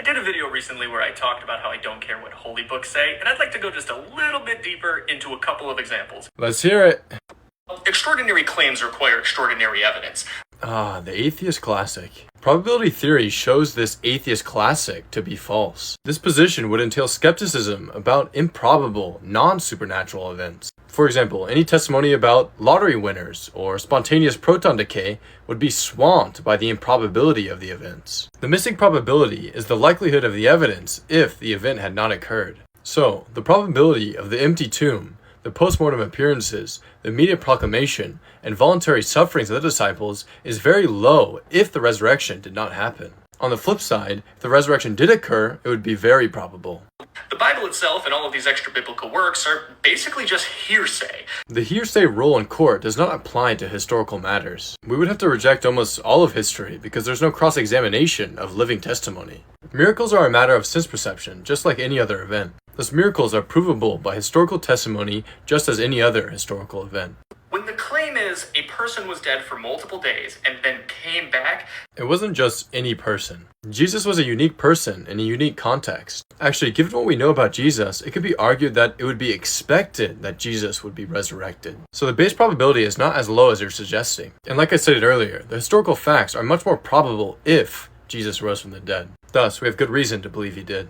did a video recently where I talked about how I don't care what holy books say, and I'd like to go just a little bit deeper into a couple of examples. Let's hear it. Extraordinary claims require extraordinary evidence. Ah, the atheist classic. Probability theory shows this atheist classic to be false. This position would entail skepticism about improbable, non-supernatural events. For example, any testimony about lottery winners or spontaneous proton decay would be swamped by the improbability of the events. The missing probability is the likelihood of the evidence if the event had not occurred. So, the probability of the empty tomb, the post-mortem appearances, the immediate proclamation, and voluntary sufferings of the disciples is very low if the resurrection did not happen. On the flip side, if the resurrection did occur, it would be very probable. The Bible itself and all of these extra-biblical works are basically just hearsay. The hearsay rule in court does not apply to historical matters. We would have to reject almost all of history because there's no cross-examination of living testimony. Miracles are a matter of sense perception, just like any other event. Thus, miracles are provable by historical testimony just as any other historical event. When the claim is a person was dead for multiple days and then came back, it wasn't just any person. Jesus was a unique person in a unique context. Actually, given what we know about Jesus, it could be argued that it would be expected that Jesus would be resurrected. So the base probability is not as low as you're suggesting. And like I stated earlier, the historical facts are much more probable if Jesus rose from the dead. Thus, we have good reason to believe he did.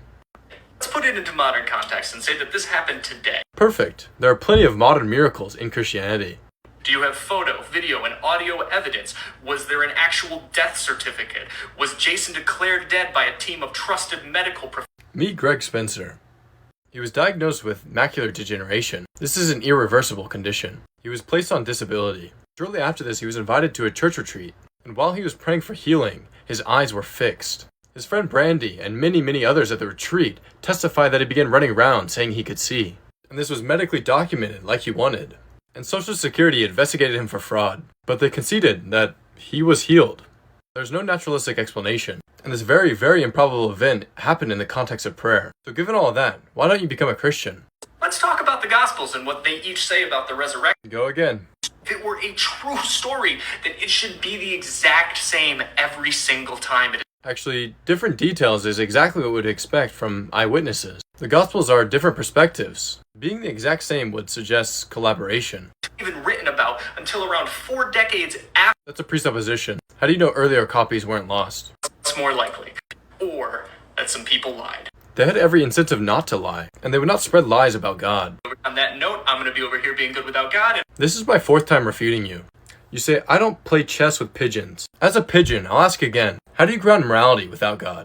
Let's put it into modern context and say that this happened today. Perfect. There are plenty of modern miracles in Christianity. Do you have photo, video, and audio evidence? Was there an actual death certificate? Was Jason declared dead by a team of trusted medical professionals? Meet Greg Spencer. He was diagnosed with macular degeneration. This is an irreversible condition. He was placed on disability. Shortly after this, he was invited to a church retreat. And while he was praying for healing, his eyes were fixed. His friend Brandy and many others at the retreat testified that he began running around saying he could see. And this was medically documented like he wanted. And Social Security investigated him for fraud, but they conceded that he was healed. There's no naturalistic explanation, and this very improbable event happened in the context of prayer. So given all of that, why don't you become a Christian? Let's talk about the Gospels and what they each say about the resurrection. Go again. If it were a true story, then it should be the exact same every single time. Actually, different details is exactly what we would expect from eyewitnesses. The Gospels are different perspectives. Being the exact same would suggest collaboration. Even written about until around 4 decades after. That's a presupposition. How do you know earlier copies weren't lost? It's more likely. Or that some people lied. They had every incentive not to lie, and they would not spread lies about God. On that note, I'm going to be over here being good without God. This is my 4th time refuting you. You say, I don't play chess with pigeons. As a pigeon, I'll ask again. How do you ground morality without God?